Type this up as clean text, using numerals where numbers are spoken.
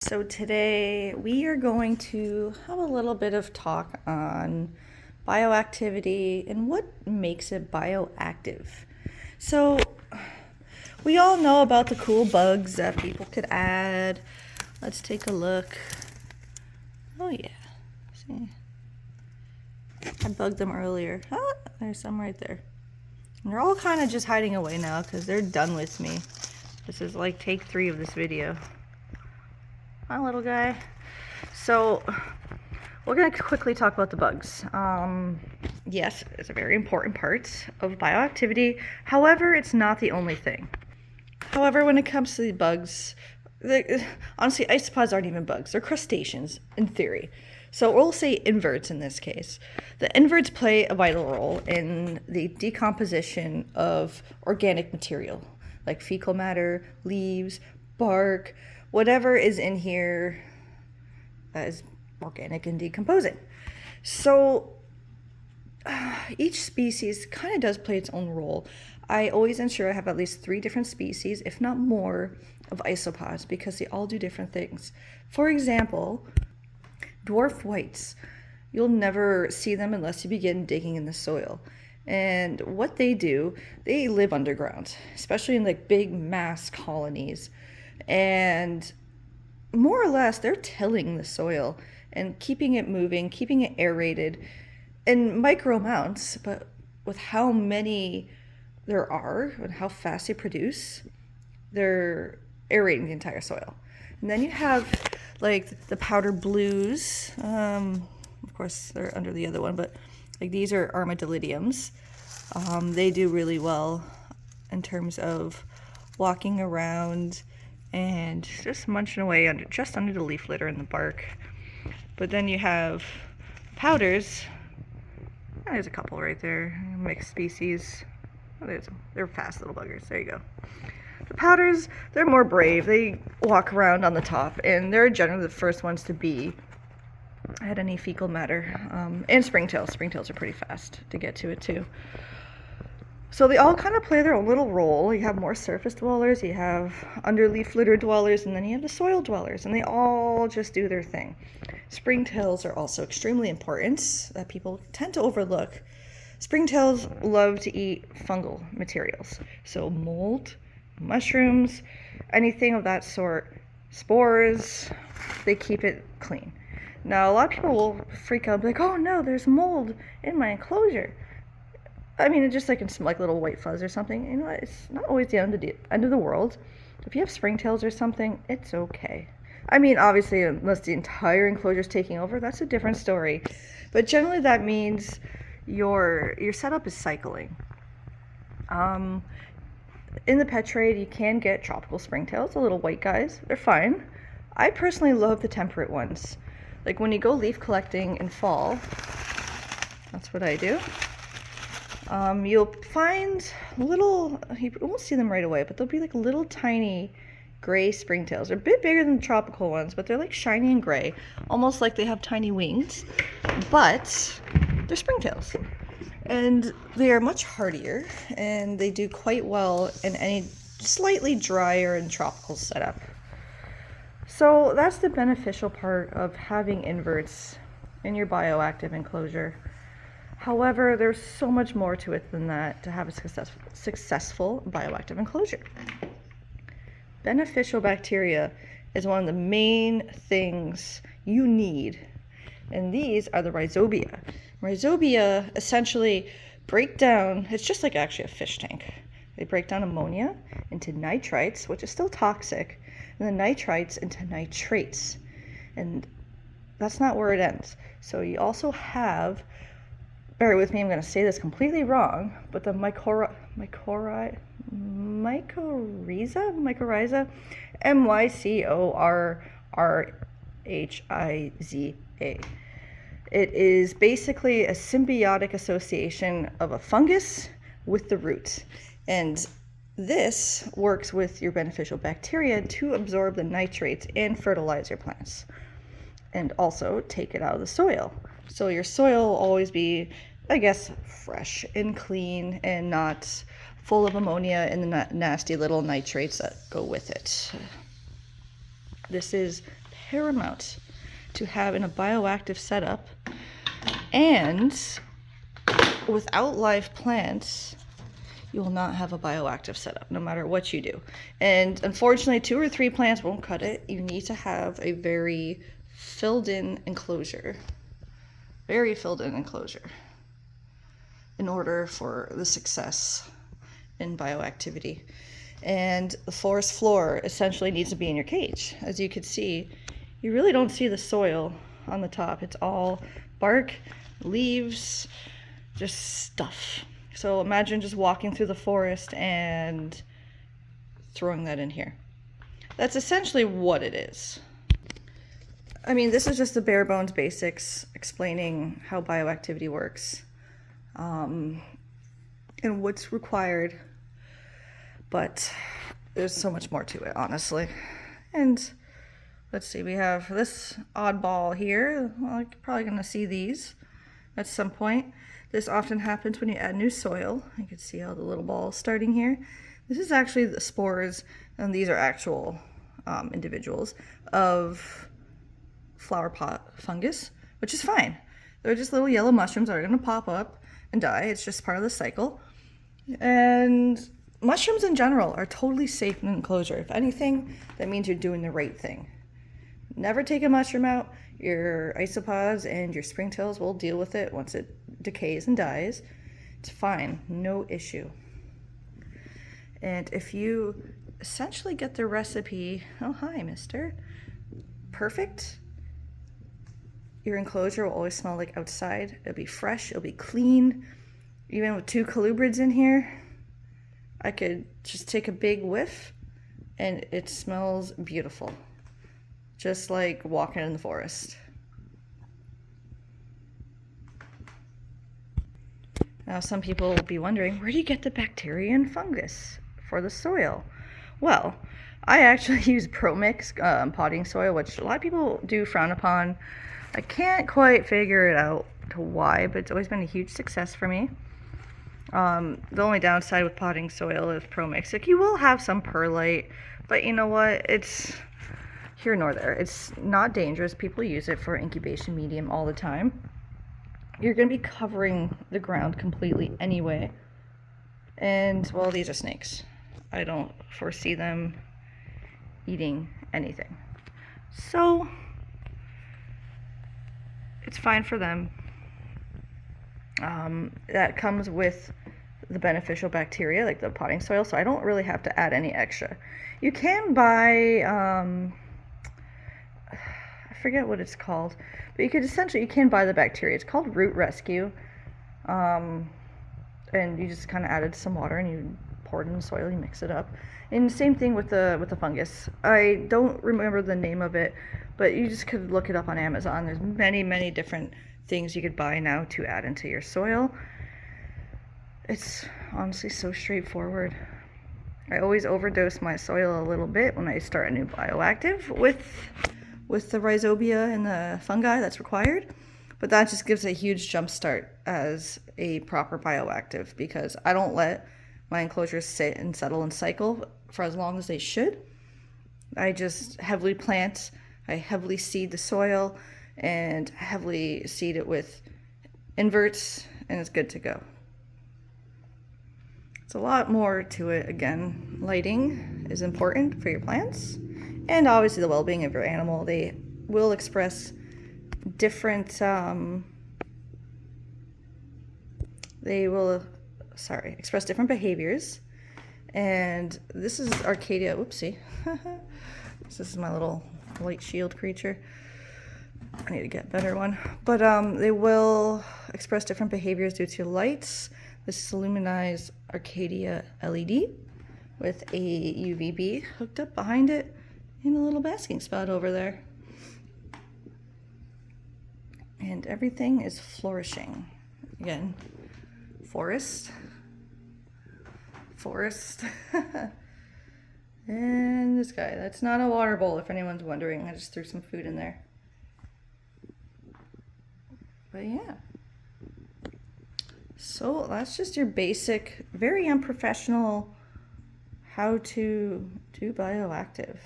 So today we are going to have a little bit of talk on bioactivity and what makes it bioactive. So we all know about the cool bugs that people could add. Let's take a look. Oh yeah, see, I bugged them earlier. Ah, there's some right there. And they're all kind of just hiding away now because they're done with me. This is like take 3 of this video. Hi, little guy. So we're going to quickly talk about the bugs. Yes, it's a very important part of bioactivity. However, it's not the only thing. However, when it comes to the bugs, honestly, isopods aren't even bugs. They're crustaceans, in theory. So we'll say inverts in this case. The inverts play a vital role in the decomposition of organic material, like fecal matter, leaves, bark, whatever is in here that is organic and decomposing. So each species kind of does play its own role. I always ensure I have at least 3 different species, if not more, of isopods because they all do different things. For example, dwarf whites. You'll never see them unless you begin digging in the soil. And what they do, they live underground, especially in like big mass colonies. And more or less, they're tilling the soil and keeping it moving, keeping it aerated in micro amounts, but with how many there are and how fast they produce, they're aerating the entire soil. And then you have like the powder blues. Of course, they're under the other one, but like these are armadillidiums. They do really well in terms of walking around and just munching away just under the leaf litter and the bark. But then you have powders. There's a couple right there, mixed species. They're fast little buggers. There you go. The powders, they're more brave. They walk around on the top, and they're generally the first ones to be at any fecal matter. And springtails. Springtails are pretty fast to get to it too. So they all kind of play their own little role. You have more surface dwellers, you have underleaf litter dwellers, and then you have the soil dwellers, and they all just do their thing. Springtails are also extremely important that people tend to overlook. Springtails love to eat fungal materials, so mold, mushrooms, anything of that sort, spores, they keep it clean. Now, a lot of people will freak out, like, oh no, there's mold in my enclosure. I mean, it's just like in some like little white fuzz or something. You know, it's not always the end of the world. If you have springtails or something, it's okay. I mean, obviously, unless the entire enclosure is taking over, that's a different story. But generally, that means your setup is cycling. In the pet trade, you can get tropical springtails, the little white guys. They're fine. I personally love the temperate ones. Like when you go leaf collecting in fall, that's what I do. You'll find little, you won't see them right away, but they'll be like little tiny gray springtails. They're a bit bigger than the tropical ones, but they're like shiny and gray, almost like they have tiny wings, but they're springtails. And they are much hardier, and they do quite well in any slightly drier and tropical setup. So that's the beneficial part of having inverts in your bioactive enclosure. However, there's so much more to it than that to have a successful bioactive enclosure. Beneficial bacteria is one of the main things you need, and these are the Rhizobia. Rhizobia essentially break down, it's just like actually a fish tank. They break down ammonia into nitrites, which is still toxic, and the nitrites into nitrates. And that's not where it ends. So you also have, bear with me, I'm going to say this completely wrong, but the mycorrhiza, Mycorrhiza. It is basically a symbiotic association of a fungus with the root. And this works with your beneficial bacteria to absorb the nitrates and fertilize your plants. And also take it out of the soil. So your soil will always be, I guess, fresh and clean and not full of ammonia and the nasty little nitrates that go with it. This is paramount to have in a bioactive setup. And without live plants, you will not have a bioactive setup, no matter what you do. And unfortunately, 2 or 3 plants won't cut it. You need to have a very filled in enclosure. Very filled in enclosure in order for the success in bioactivity. And the forest floor essentially needs to be in your cage. As you can see, you really don't see the soil on the top. It's all bark, leaves, just stuff. So imagine just walking through the forest and throwing that in here. That's essentially what it is. I mean, this is just the bare bones basics explaining how bioactivity works and what's required. But there's so much more to it, honestly. And let's see, we have this oddball here. Well, you're probably going to see these at some point. This often happens when you add new soil. You can see all the little balls starting here. This is actually the spores, and these are actual individuals of flower pot fungus, which is fine. They're just little yellow mushrooms that are going to pop up and die. It's just part of the cycle. And mushrooms in general are totally safe in an enclosure. If anything, that means you're doing the right thing. Never take a mushroom out. Your isopods and your springtails will deal with it once it decays and dies. It's fine, no issue. And if you essentially get the recipe, oh hi mister, perfect, your enclosure will always smell like outside. It'll be fresh, it'll be clean. Even with 2 colubrids in here, I could just take a big whiff and it smells beautiful. Just like walking in the forest. Now some people will be wondering, where do you get the bacteria and fungus for the soil? Well, I actually use ProMix potting soil, which a lot of people do frown upon. I can't quite figure it out to why, but it's always been a huge success for me. The only downside with potting soil is ProMix. Like, you will have some perlite, but you know what? It's here nor there. It's not dangerous. People use it for incubation medium all the time. You're going to be covering the ground completely anyway. And, well, these are snakes. I don't foresee them eating anything. So, it's fine for them. That comes with the beneficial bacteria, like the potting soil, so I don't really have to add any extra. You can buy, I forget what it's called, but you can buy the bacteria. It's called Root Rescue, and you just kind of added some water and you pour it in the soil, you mix it up. And same thing with the fungus. I don't remember the name of it, but you just could look it up on Amazon. There's many different things you could buy now to add into your soil. It's honestly so straightforward. I always overdose my soil a little bit when I start a new bioactive with the Rhizobia and the fungi that's required, but that just gives a huge jump start as a proper bioactive, because I don't let my enclosures sit and settle and cycle for as long as they should. I just heavily plant, I heavily seed the soil, and heavily seed it with inverts, and it's good to go. It's a lot more to it. Again, lighting is important for your plants, and obviously the well-being of your animal. They will express different express different behaviors. And this is Arcadia. Whoopsie. This is my little light shield creature. I need to get a better one. But they will express different behaviors due to lights. This is a luminized Arcadia LED with a UVB hooked up behind it and a little basking spot over there. And everything is flourishing. Again, forest. And this guy, that's not a water bowl if anyone's wondering. I just threw some food in there. But yeah. So that's just your basic, very unprofessional how to do bioactive.